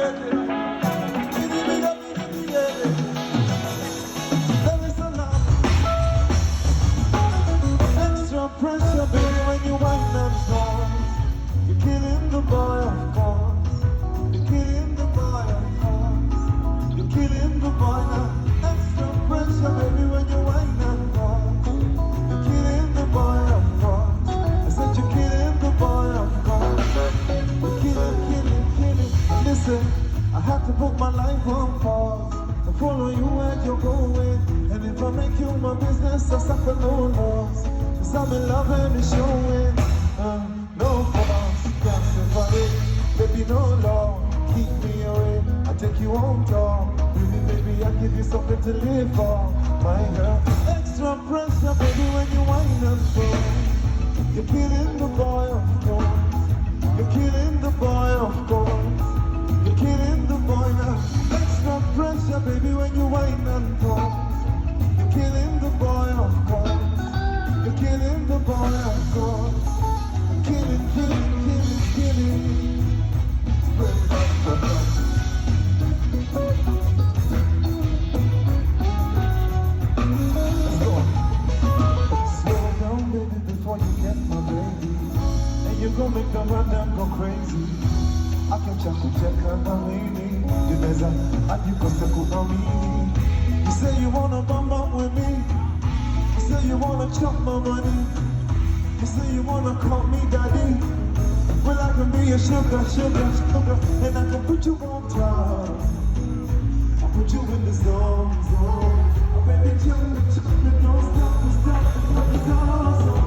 Extra pressure, baby, when you wind and dance. You're killing the boy, of course. You're killing the boy, of course. You're killing the boy now. Extra pressure, baby, when you wind and dance. You're killing the boy, of course. I said you're killing the boy, of course. You're killing. Listen, I have to put my life on pause. I follow you where you're going. And if I make you my business, I suffer no loss. Cause I'm in love and it's showing. No force, can't survive it. Baby, no law, keep me away. I take you home tour. Baby, I give you something to live for. My girl, extra pressure, baby, when you wind and flow. You're killing the boy, of course. You're killing the boy, of course. You're killing the boy now. Extra pressure, baby, when you wind and flow. You're killing the boy, of course. You're killing the boy, of course. Killing. Let's go. Slow down, baby, before you get my baby. And you gon' make them run them go crazy. Akiacha kucheka na mimi. Inaweza hadi kose kuamini. You say you wanna bump up with me. You say you wanna chop my money. You say you wanna call me daddy. Well, I can be a sugar, and I can put you on top. I'll put you in the zone. Oh, baby, don't stop, don't stop.